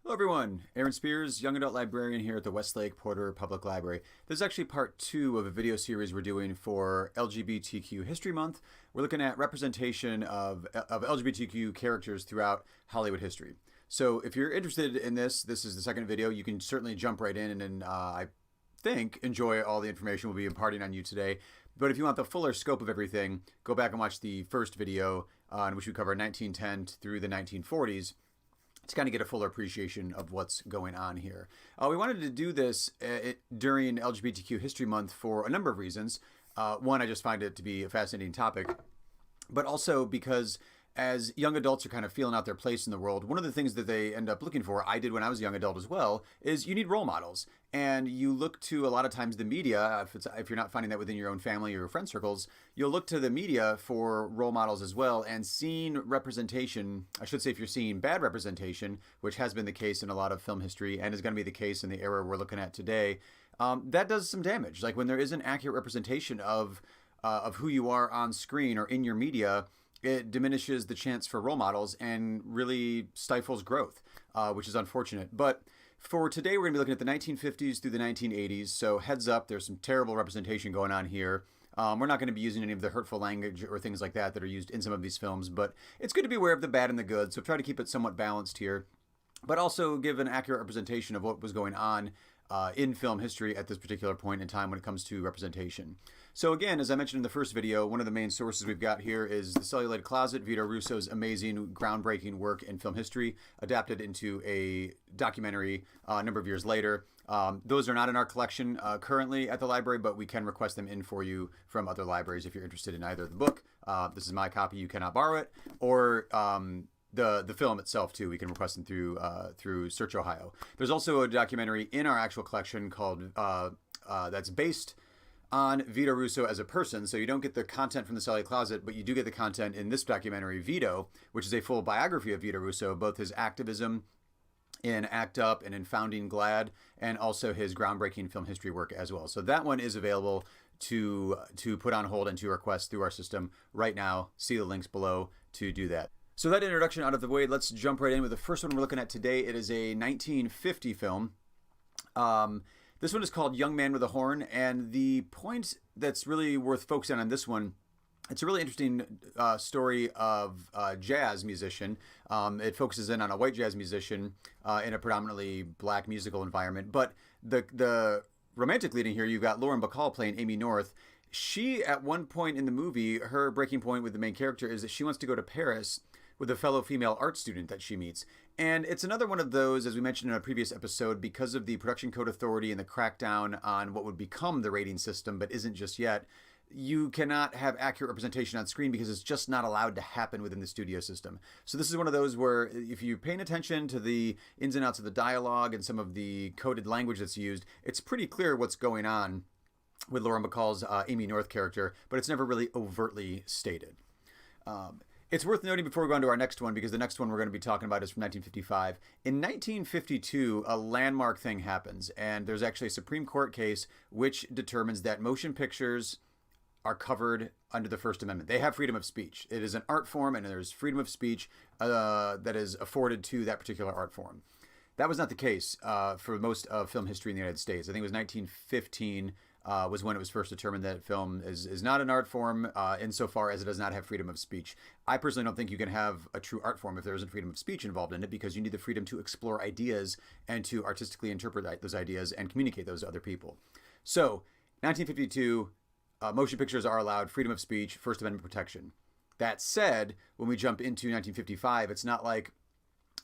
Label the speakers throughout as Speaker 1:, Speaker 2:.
Speaker 1: Hello everyone, Aaron Spears, Young Adult Librarian here at the Westlake Porter Public Library. This is actually part 2 of a video series we're doing for LGBTQ History Month. We're looking at representation of LGBTQ characters throughout Hollywood history. So if you're interested in this is the second video. You can certainly jump right in and I think enjoy all the information we'll be imparting on you today. But if you want the fuller scope of everything, go back and watch the first video in which we cover 1910 through the 1940s. To kind of get a fuller appreciation of what's going on here. We wanted to do this during LGBTQ History Month for a number of reasons. One, I just find it to be a fascinating topic, but also because as young adults are kind of feeling out their place in the world, one of the things that they end up looking for, I did when I was a young adult as well, is you need role models. And you look to a lot of times the media, if you're not finding that within your own family or your friend circles, you'll look to the media for role models as well. And seeing representation, I should say if you're seeing bad representation, which has been the case in a lot of film history and is going to be the case in the era we're looking at today, that does some damage. Like when there isn't accurate representation of who you are on screen or in your media, it diminishes the chance for role models and really stifles growth, which is unfortunate. But for today, we're going to be looking at the 1950s through the 1980s. So heads up, there's some terrible representation going on here. We're not going to be using any of the hurtful language or things like that are used in some of these films, but it's good to be aware of the bad and the good. So try to keep it somewhat balanced here, but also give an accurate representation of what was going on in film history at this particular point in time when it comes to representation. So again, as I mentioned in the first video, one of the main sources we've got here is The Celluloid Closet, Vito Russo's amazing, groundbreaking work in film history, adapted into a documentary a number of years later. Those are not in our collection currently at the library, but we can request them in for you from other libraries if you're interested in either the book. This is my copy, you cannot borrow it, or the film itself too. We can request them through Search Ohio. There's also a documentary in our actual collection called that's based on Vito Russo as a person. So you don't get the content from The Celluloid Closet, but you do get the content in this documentary, Veto, which is a full biography of Vito Russo, both his activism in ACT UP and in founding GLAAD, and also his groundbreaking film history work as well. So that one is available to put on hold and to request through our system right now. See the links below to do that. So that introduction out of the way, let's jump right in with the first one we're looking at today. It is a 1950 film. This one is called Young Man with a Horn, and the point that's really worth focusing on this one, it's a really interesting story of a jazz musician. It focuses in on a white jazz musician in a predominantly black musical environment. But the romantic lead in here, you've got Lauren Bacall playing Amy North. She, at one point in the movie, her breaking point with the main character is that she wants to go to Paris with a fellow female art student that she meets. And it's another one of those, as we mentioned in a previous episode, because of the Production Code Authority and the crackdown on what would become the rating system, but isn't just yet, you cannot have accurate representation on screen because it's just not allowed to happen within the studio system. So this is one of those where if you're paying attention to the ins and outs of the dialogue and some of the coded language that's used, it's pretty clear what's going on with Lauren Bacall's Amy North character, but it's never really overtly stated. It's worth noting before we go on to our next one, because the next one we're going to be talking about is from 1955. In 1952, a landmark thing happens, and there's actually a Supreme Court case which determines that motion pictures are covered under the First Amendment. They have freedom of speech. It is an art form, and there's freedom of speech that is afforded to that particular art form. That was not the case for most of film history in the United States. I think it was 1915 was when it was first determined that film is not an art form insofar as it does not have freedom of speech. I personally don't think you can have a true art form if there isn't freedom of speech involved in it, because you need the freedom to explore ideas and to artistically interpret those ideas and communicate those to other people. So, 1952, motion pictures are allowed, freedom of speech, First Amendment protection. That said, when we jump into 1955, it's not like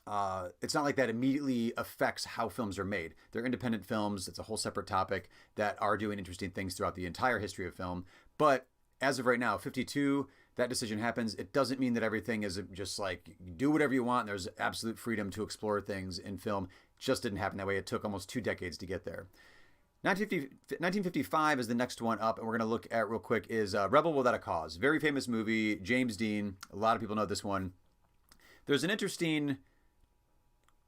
Speaker 1: that immediately affects how films are made. They're independent films. It's a whole separate topic that are doing interesting things throughout the entire history of film. But as of right now, 52, that decision happens. It doesn't mean that everything is just like, do whatever you want. And there's absolute freedom to explore things in film. It just didn't happen that way. It took almost 2 decades to get there. 1955 is the next one up, and we're going to look at real quick is Rebel Without a Cause. Very famous movie, James Dean. A lot of people know this one. There's an interesting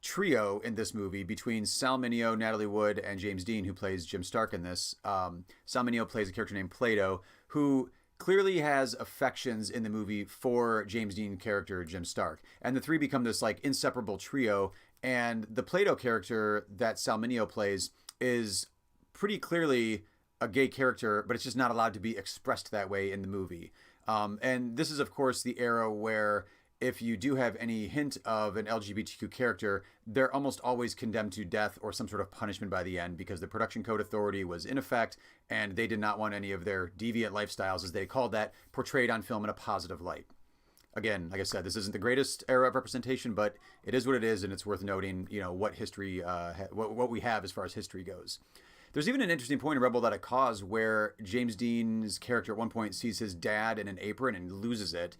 Speaker 1: trio in this movie between Sal Mineo, Natalie Wood, and James Dean, who plays Jim Stark in this. Sal Mineo plays a character named Plato, who clearly has affections in the movie for James Dean character Jim Stark, and the three become this like inseparable trio. And the Plato character that Sal Mineo plays is pretty clearly a gay character, but it's just not allowed to be expressed that way in the movie. And this is, of course, the era where if you do have any hint of an LGBTQ character, they're almost always condemned to death or some sort of punishment by the end, because the Production Code Authority was in effect and they did not want any of their deviant lifestyles, as they called that, portrayed on film in a positive light. Again, like I said, this isn't the greatest era of representation, but it is what it is, and it's worth noting, what history, what we have as far as history goes. There's even an interesting point in Rebel Without a Cause where James Dean's character at one point sees his dad in an apron and loses it.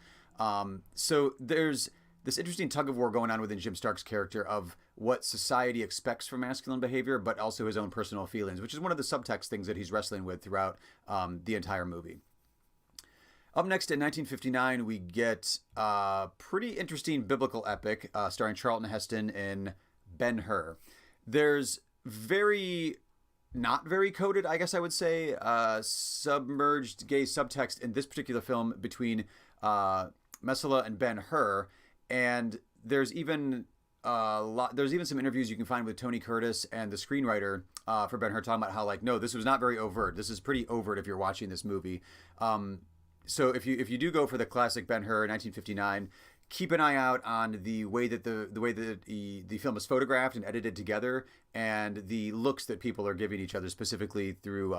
Speaker 1: So there's this interesting tug of war going on within Jim Stark's character of what society expects from masculine behavior, but also his own personal feelings, which is one of the subtext things that he's wrestling with throughout the entire movie. Up next in 1959, we get a pretty interesting biblical epic starring Charlton Heston in Ben-Hur. There's not very coded, I guess I would say, submerged gay subtext in this particular film between Messala and Ben-Hur, and there's even some interviews you can find with Tony Curtis and the screenwriter for Ben-Hur talking about how, like, no, this was not very overt. This is pretty overt if you're watching this movie. So if you do go for the classic Ben-Hur 1959, keep an eye out on the way that the film is photographed and edited together, and the looks that people are giving each other, specifically through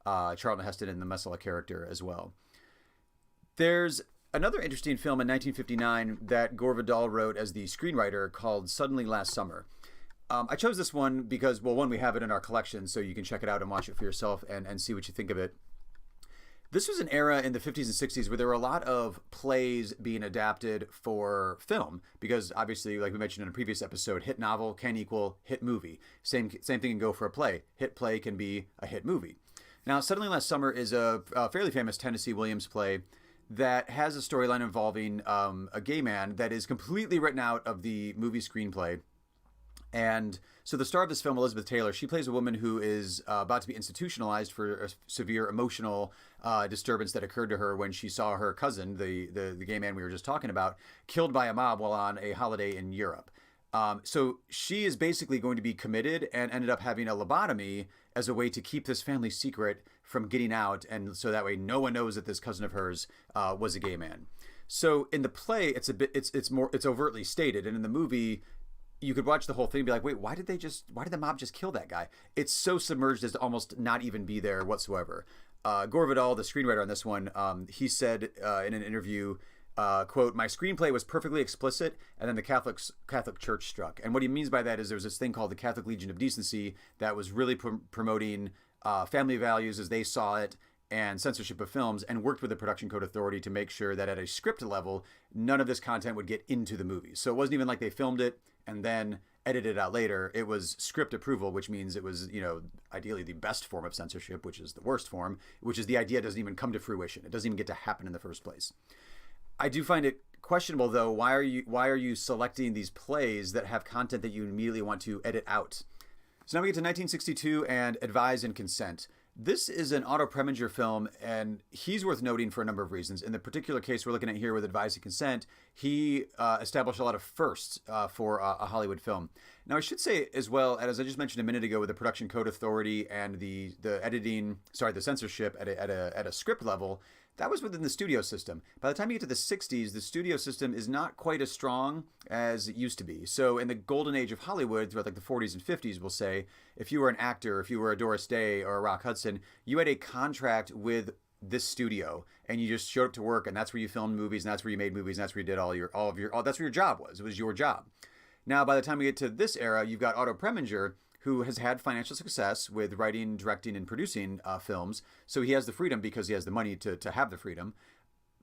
Speaker 1: Charlton Heston and the Messala character as well. There's another interesting film in 1959 that Gore Vidal wrote as the screenwriter called Suddenly Last Summer. I chose this one because, well, one, we have it in our collection, so you can check it out and watch it for yourself and see what you think of it. This was an era in the 50s and 60s where there were a lot of plays being adapted for film, because obviously, like we mentioned in a previous episode, hit novel can equal hit movie. Same thing can go for a play. Hit play can be a hit movie. Now, Suddenly Last Summer is a fairly famous Tennessee Williams play that has a storyline involving a gay man that is completely written out of the movie screenplay. And so the star of this film, Elizabeth Taylor, she plays a woman who is about to be institutionalized for a severe emotional disturbance that occurred to her when she saw her cousin, the gay man we were just talking about, killed by a mob while on a holiday in Europe. So she is basically going to be committed and ended up having a lobotomy as a way to keep this family secret from getting out, and so that way no one knows that this cousin of hers was a gay man. So in the play, it's overtly stated, and in the movie, you could watch the whole thing and be like, wait, why did the mob just kill that guy? It's so submerged as to almost not even be there whatsoever. Gore Vidal, the screenwriter on this one, he said in an interview, quote, "My screenplay was perfectly explicit, and then the Catholic Church struck." And what he means by that is there was this thing called the Catholic Legion of Decency that was really promoting family values as they saw it, and censorship of films, and worked with the Production Code Authority to make sure that at a script level, none of this content would get into the movie. So it wasn't even like they filmed it and then edited it out later. It was script approval, which means it was, ideally the best form of censorship, which is the worst form, which is the idea doesn't even come to fruition. It doesn't even get to happen in the first place. I do find it questionable, though. Why are you selecting these plays that have content that you immediately want to edit out? So now we get to 1962 and Advise and Consent. This is an Otto Preminger film, and he's worth noting for a number of reasons. In the particular case we're looking at here with Advise and Consent, he established a lot of firsts for a Hollywood film. Now, I should say as well, as I just mentioned a minute ago with the Production Code Authority and the censorship at a script level, that was within the studio system. By the time you get to the 60s, the studio system is not quite as strong as it used to be. So in the golden age of Hollywood, throughout like the 40s and 50s, we'll say, if you were an actor, if you were a Doris Day or a Rock Hudson, you had a contract with this studio, and you just showed up to work, and that's where you filmed movies, and that's where you made movies, and that's where you did that's where your job was. It was your job. Now, by the time we get to this era, you've got Otto Preminger, who has had financial success with writing, directing, and producing films. So he has the freedom because he has the money to have the freedom.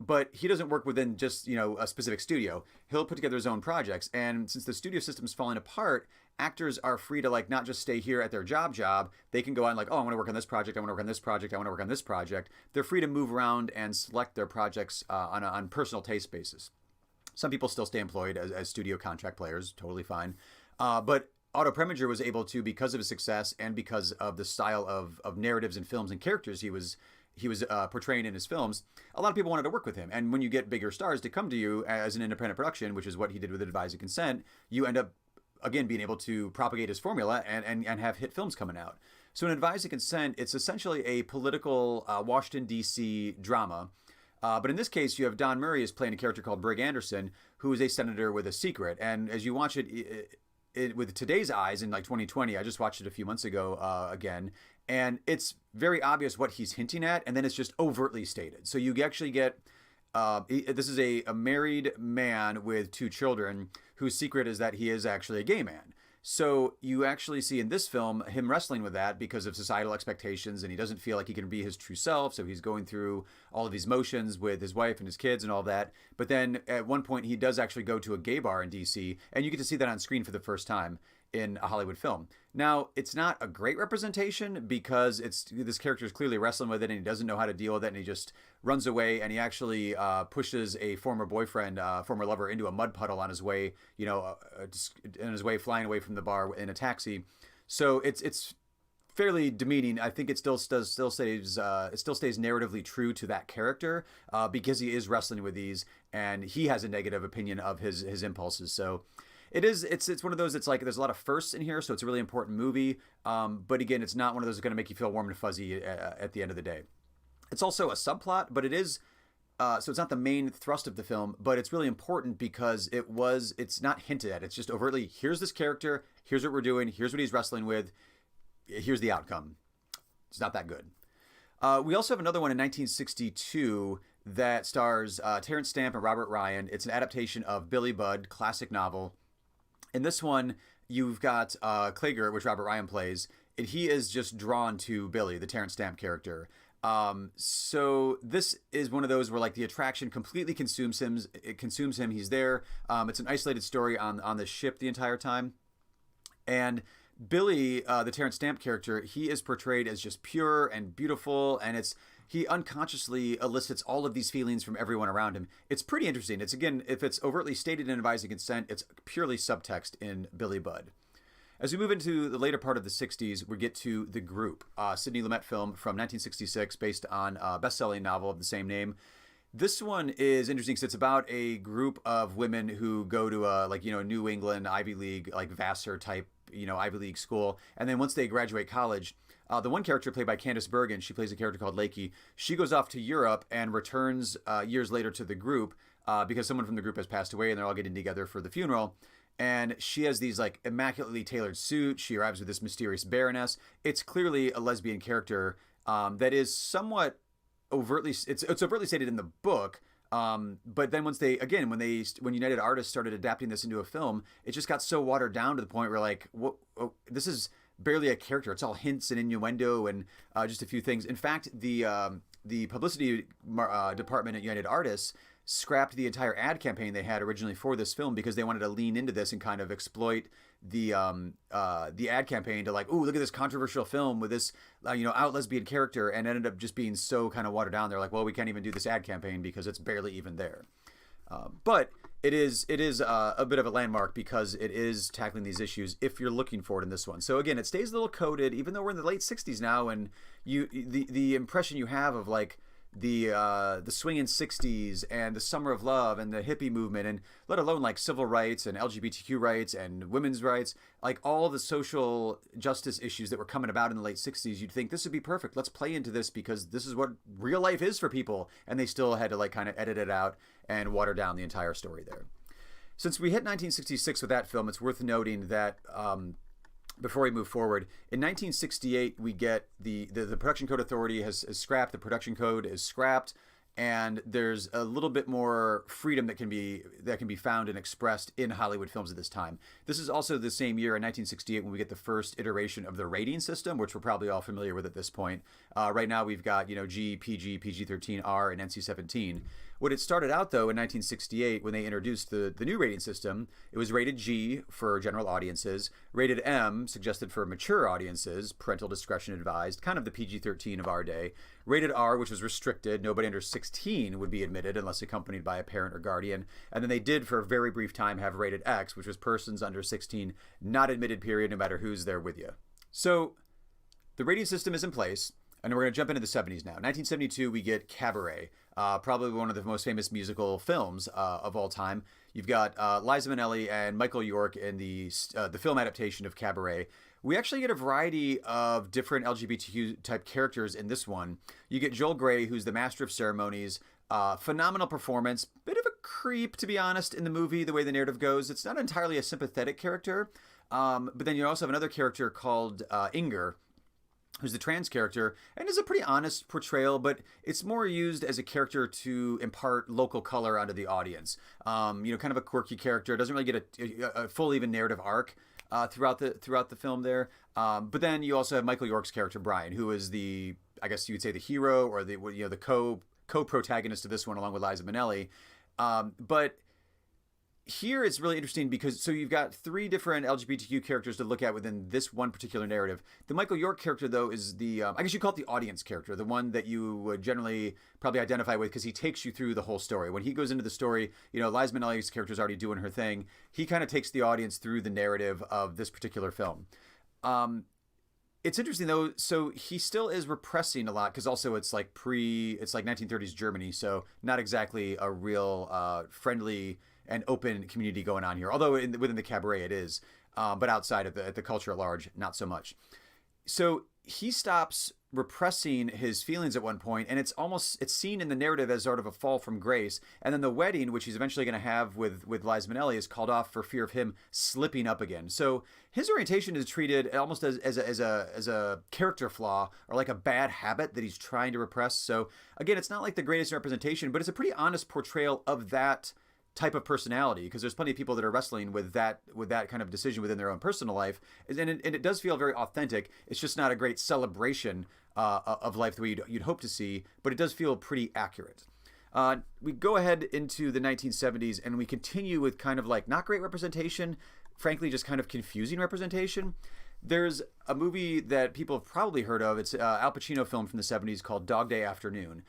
Speaker 1: But he doesn't work within just, a specific studio. He'll put together his own projects. And since the studio system's falling apart, actors are free to not just stay here at their job. They can go out and I want to work on this project. I want to work on this project. I want to work on this project. They're free to move around and select their projects on personal taste basis. Some people still stay employed as studio contract players. Totally fine. But Otto Preminger was able to, because of his success and because of the style of narratives and films and characters he was he was portraying in his films, a lot of people wanted to work with him. And when you get bigger stars to come to you as an independent production, which is what he did with Advise and Consent, you end up, again, being able to propagate his formula and have hit films coming out. So in Advise and Consent, it's essentially a political Washington, D.C. drama. But in this case, you have Don Murray is playing a character called Brig Anderson, who is a senator with a secret. And as you watch it with today's eyes in like 2020, I just watched it a few months ago again, and it's very obvious what he's hinting at, and then it's just overtly stated. So you actually get, this is a married man with 2 children whose secret is that he is actually a gay man. So you actually see in this film him wrestling with that because of societal expectations, and he doesn't feel like he can be his true self. So he's going through all of these motions with his wife and his kids and all that. But then at one point he does actually go to a gay bar in DC, and you get to see that on screen for the first time in a Hollywood film. Now, it's not a great representation because this character is clearly wrestling with it, and he doesn't know how to deal with it, and he just runs away, and he actually pushes a former boyfriend, former lover, into a mud puddle on his way, flying away from the bar in a taxi. So it's fairly demeaning. I think it still stays narratively true to that character because he is wrestling with these, and he has a negative opinion of his impulses. So it's one of those, it's like there's a lot of firsts in here, so it's a really important movie. But again, it's not one of those that's going to make you feel warm and fuzzy at the end of the day. It's also a subplot, but it is, so it's not the main thrust of the film, but it's really important because it's not hinted at. It's just overtly, here's this character, here's what we're doing, here's what he's wrestling with, here's the outcome. It's not that good. We also have another one in 1962 that stars Terrence Stamp and Robert Ryan. It's an adaptation of Billy Budd, classic novel. In this one, you've got Klager, which Robert Ryan plays, and he is just drawn to Billy, the Terrence Stamp character. So this is one of those where like the attraction completely consumes him. It consumes him. He's there. It's an isolated story on the ship the entire time. And Billy, the Terrence Stamp character, he is portrayed as just pure and beautiful, and he unconsciously elicits all of these feelings from everyone around him. It's pretty interesting. It's, again, if it's overtly stated in Advise and Consent, it's purely subtext in Billy Budd. As we move into the later part of the 60s, we get to The Group, Sidney Lumet film from 1966 based on a best-selling novel of the same name. This one is interesting because it's about a group of women who go to a New England Ivy League, like Vassar type, Ivy League school. And then once they graduate college, the one character played by Candice Bergen, she plays a character called Lakey. She goes off to Europe and returns years later to the group because someone from the group has passed away, and they're all getting together for the funeral. And she has these like immaculately tailored suits. She arrives with this mysterious baroness. It's clearly a lesbian character that is somewhat overtly, it's overtly stated in the book. But then when United Artists started adapting this into a film, it just got so watered down to the point where like, this is barely a character. It's all hints and innuendo and just a few things. In fact, the publicity department at United Artists scrapped the entire ad campaign they had originally for this film because they wanted to lean into this and kind of exploit the ad campaign to like, ooh, look at this controversial film with this out lesbian character, and ended up just being so kind of watered down. They're like, well, we can't even do this ad campaign because it's barely even there. But it is a bit of a landmark because it is tackling these issues if you're looking for it in this one. So again, it stays a little coded, even though we're in the late 60s now, and the impression you have of like the swinging 60s and the summer of love and the hippie movement, and let alone like civil rights and LGBTQ rights and women's rights, like all the social justice issues that were coming about in the late 60s, you'd think this would be perfect. Let's play into this because this is what real life is for people. And they still had to like kind of edit it out and water down the entire story there. Since we hit 1966 with that film, it's worth noting that before we move forward, in 1968 we get the Production Code Authority has scrapped. The production code is scrapped, and there's a little bit more freedom that can be found and expressed in Hollywood films at this time. This is also the same year in 1968 when we get the first iteration of the rating system, which we're probably all familiar with at this point. Right now we've got G, PG, PG-13, R, and NC-17. What it started out, though, in 1968, when they introduced the new rating system, it was rated G for general audiences, rated M, suggested for mature audiences, parental discretion advised, kind of the PG-13 of our day, rated R, which was restricted, nobody under 16 would be admitted unless accompanied by a parent or guardian, and then they did, for a very brief time, have rated X, which was persons under 16 not admitted, period, no matter who's there with you. So the rating system is in place. and we're going to jump into the 70s now. 1972, we get Cabaret, probably one of the most famous musical films of all time. You've got Liza Minnelli and Michael York in the film adaptation of Cabaret. We actually get a variety of different LGBTQ type characters in this one. You get Joel Grey, who's the master of ceremonies. Phenomenal performance. Bit of a creep, to be honest, in the movie, the way the narrative goes. It's not entirely a sympathetic character. But then you also have another character called Inger, who's the trans character, and is a pretty honest portrayal, but it's more used as a character to impart local color onto the audience. Kind of a quirky character. Doesn't really get a full even narrative arc throughout the film there. But then you also have Michael York's character Brian, who is I guess you would say the hero or the co-protagonist of this one, along with Liza Minnelli. But here it's really interesting because you've got three different LGBTQ characters to look at within this one particular narrative. The Michael York character, though, is I guess you call it the audience character, the one that you would generally probably identify with because he takes you through the whole story. When he goes into the story, Liza Minnelli's character is already doing her thing. He kind of takes the audience through the narrative of this particular film. It's interesting, though. So he still is repressing a lot because also it's like 1930s Germany, so not exactly a real friendly and open community going on here. Although within the Cabaret it is, but outside of the culture at large, not so much. So he stops repressing his feelings at one point, and it's seen in the narrative as sort of a fall from grace. And then the wedding, which he's eventually going to have with Liza Minnelli, is called off for fear of him slipping up again. So his orientation is treated almost as a character flaw or like a bad habit that he's trying to repress. So again, it's not like the greatest representation, but it's a pretty honest portrayal of that type of personality, because there's plenty of people that are wrestling with that kind of decision within their own personal life, and it does feel very authentic. It's just not a great celebration of life the way you'd hope to see, but it does feel pretty accurate. We go ahead into the 1970s and we continue with kind of like not great representation, frankly just kind of confusing representation. There's a movie that people have probably heard of. It's Al Pacino film from the 70s called Dog Day Afternoon.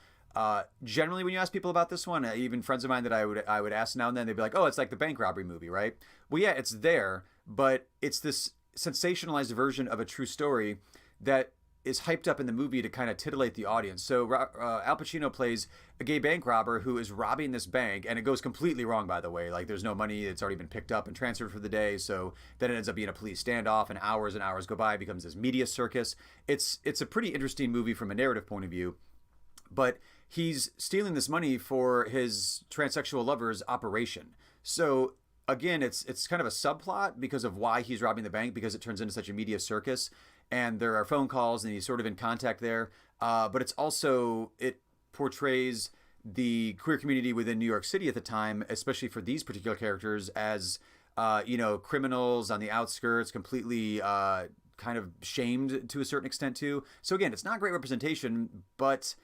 Speaker 1: Generally, when you ask people about this one, even friends of mine that I would ask now and then, they'd be like, "Oh, it's like the bank robbery movie, right?" Well, yeah, it's there, but it's this sensationalized version of a true story that is hyped up in the movie to kind of titillate the audience. So Al Pacino plays a gay bank robber who is robbing this bank, and it goes completely wrong, by the way. Like, there's no money. It's already been picked up and transferred for the day. So then it ends up being a police standoff, and hours go by. It becomes this media circus. It's a pretty interesting movie from a narrative point of view. But he's stealing this money for his transsexual lover's operation. So again, it's kind of a subplot because of why he's robbing the bank, because it turns into such a media circus, and there are phone calls and he's sort of in contact there. But it portrays the queer community within New York City at the time, especially for these particular characters, as criminals on the outskirts, completely kind of shamed to a certain extent too. So again, it's not great representation, but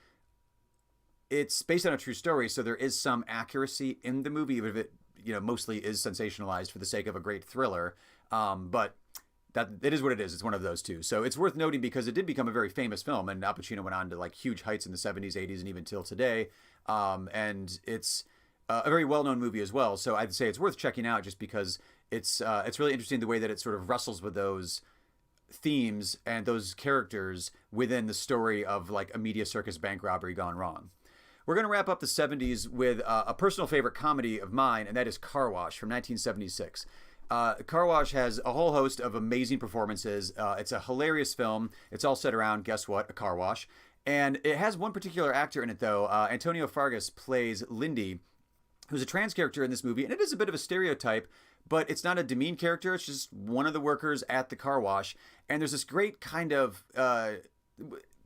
Speaker 1: it's based on a true story, so there is some accuracy in the movie, even if it mostly is sensationalized for the sake of a great thriller. But that it is what it is. It's one of those two. So it's worth noting because it did become a very famous film, and Al Pacino went on to like huge heights in the 70s, 80s, and even till today. And it's a very well-known movie as well. So I'd say it's worth checking out just because it's really interesting the way that it sort of wrestles with those themes and those characters within the story of like a media circus bank robbery gone wrong. We're going to wrap up the 70s with a personal favorite comedy of mine, and that is Car Wash from 1976. Car Wash has a whole host of amazing performances. It's a hilarious film. It's all set around, guess what, a car wash. And it has one particular actor in it, though. Antonio Fargas plays Lindy, who's a trans character in this movie, and it is a bit of a stereotype, but it's not a demeaned character. It's just one of the workers at the car wash. And there's this great kind of...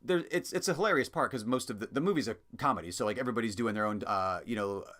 Speaker 1: It's a hilarious part because most of the movie's a comedy, so like everybody's doing their own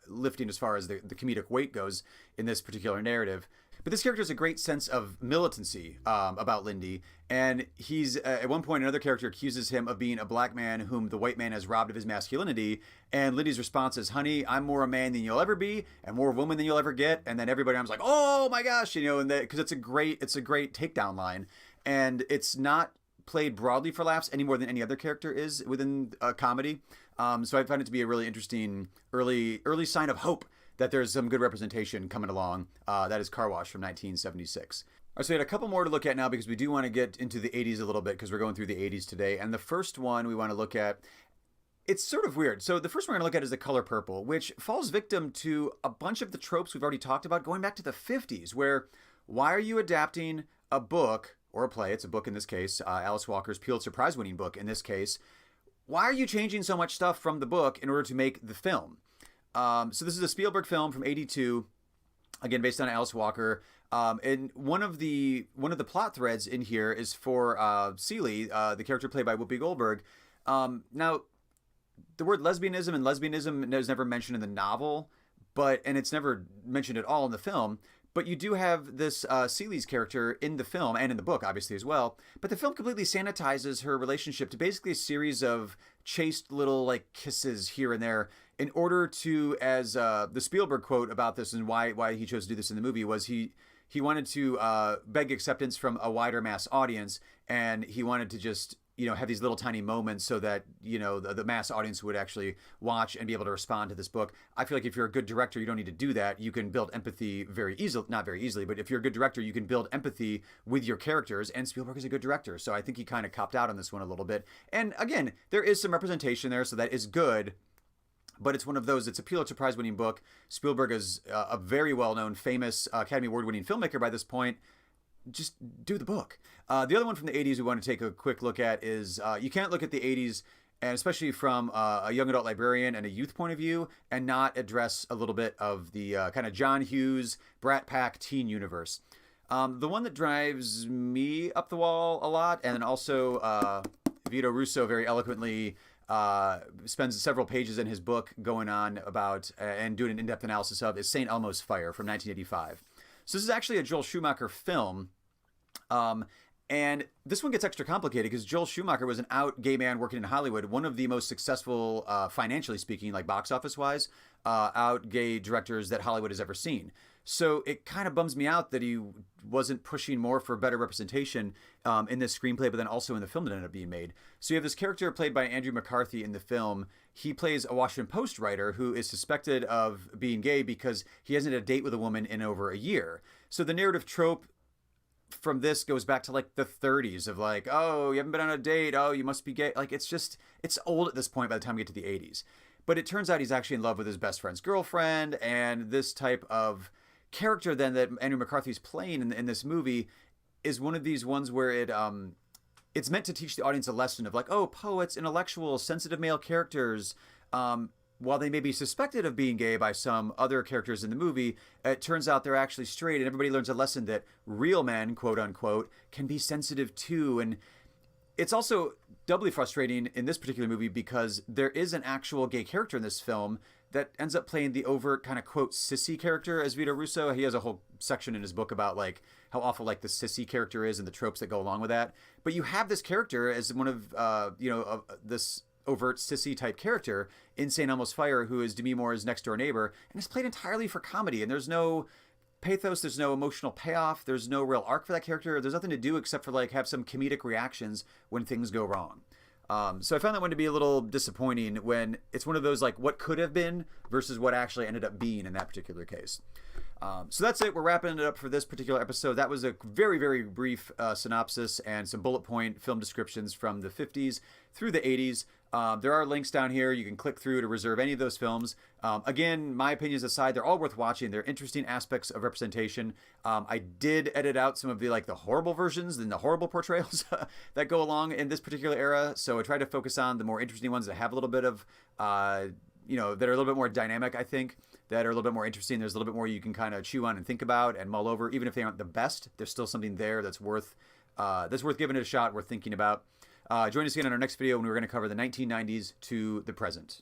Speaker 1: lifting as far as the comedic weight goes in this particular narrative. But this character has a great sense of militancy about Lindy, and he's at one point another character accuses him of being a black man whom the white man has robbed of his masculinity, and Lindy's response is, "Honey, I'm more a man than you'll ever be, and more a woman than you'll ever get." And then everybody was like, "Oh my gosh," and because it's a great takedown line, and it's not played broadly for laughs any more than any other character is within a comedy. So I find it to be a really interesting early sign of hope that there's some good representation coming along. That is Car Wash from 1976. All right, so we had a couple more to look at now because we do want to get into the 80s a little bit because we're going through the 80s today. And the first one we want to look at, it's sort of weird. So the first one we're going to look at is The Color Purple, which falls victim to a bunch of the tropes we've already talked about going back to the 50s, where why are you adapting a book or a play? It's a book in this case, Alice Walker's Pulitzer Prize winning book in this case. Why are you changing so much stuff from the book in order to make the film? So this is a Spielberg film from '82, again based on Alice Walker. And one of the plot threads in here is for Celie, the character played by Whoopi Goldberg. Now, the word lesbianism is never mentioned in the novel, and it's never mentioned at all in the film. But you do have this Celie's character in the film and in the book, obviously, as well. But the film completely sanitizes her relationship to basically a series of chaste little like kisses here and there in order to, as the Spielberg quote about this and why he chose to do this in the movie was he wanted to beg acceptance from a wider mass audience, and he wanted to just have these little tiny moments so that the mass audience would actually watch and be able to respond to this book. I feel like if you're a good director, you don't need to do that. You can build empathy very easily, not very easily, but if you're a good director, you can build empathy with your characters, and Spielberg is a good director. So I think he kind of copped out on this one a little bit. And again, there is some representation there, so that is good. But it's one of those, it's a Pulitzer Prize winning book. Spielberg is a very well-known, famous Academy Award winning filmmaker by this point. Just do the book. The other one from the 80s we want to take a quick look at is you can't look at the 80s, and especially from a young adult librarian and a youth point of view, and not address a little bit of the kind of John Hughes, Brat Pack teen universe. The one that drives me up the wall a lot, and then also Vito Russo very eloquently spends several pages in his book going on about and doing an in-depth analysis of, is St. Elmo's Fire from 1985. So this is actually a Joel Schumacher film. And this one gets extra complicated because Joel Schumacher was an out gay man working in Hollywood, one of the most successful, financially speaking, like box office wise, out gay directors that Hollywood has ever seen. So it kind of bums me out that he wasn't pushing more for better representation in this screenplay, but then also in the film that ended up being made. So you have this character played by Andrew McCarthy in the film. He plays a Washington Post writer who is suspected of being gay because he hasn't had a date with a woman in over a year. So the narrative trope from this goes back to like the 30s of like, oh, you haven't been on a date. Oh, you must be gay. Like, it's old at this point by the time we get to the 80s. But it turns out he's actually in love with his best friend's girlfriend, and this type of character then that Andrew McCarthy's playing in this movie is one of these ones where it's meant to teach the audience a lesson of like, oh, poets, intellectuals, sensitive male characters, while they may be suspected of being gay by some other characters in the movie, it turns out they're actually straight, and everybody learns a lesson that real men, quote unquote, can be sensitive too. And it's also doubly frustrating in this particular movie because there is an actual gay character in this film that ends up playing the overt kind of quote sissy character as Vito Russo. He has a whole section in his book about like how awful like the sissy character is and the tropes that go along with that. But you have this character as one of this overt sissy type character in St. Elmo's Fire, who is Demi Moore's next door neighbor, and it's played entirely for comedy. And there's no pathos, there's no emotional payoff, there's no real arc for that character. There's nothing to do except for like have some comedic reactions when things go wrong. So I found that one to be a little disappointing when it's one of those like what could have been versus what actually ended up being in that particular case. So that's it. We're wrapping it up for this particular episode. That was a very, very brief synopsis and some bullet point film descriptions from the 50s through the 80s. There are links down here. You can click through to reserve any of those films. Again, my opinions aside, they're all worth watching. They're interesting aspects of representation. I did edit out some of the like the horrible versions and the horrible portrayals that go along in this particular era. So I tried to focus on the more interesting ones that have a little bit of, that are a little bit more dynamic, I think, that are a little bit more interesting. There's a little bit more you can kind of chew on and think about and mull over. Even if they aren't the best, there's still something there that's worth giving it a shot, worth thinking about. Join us again in our next video when we're going to cover the 1990s to the present.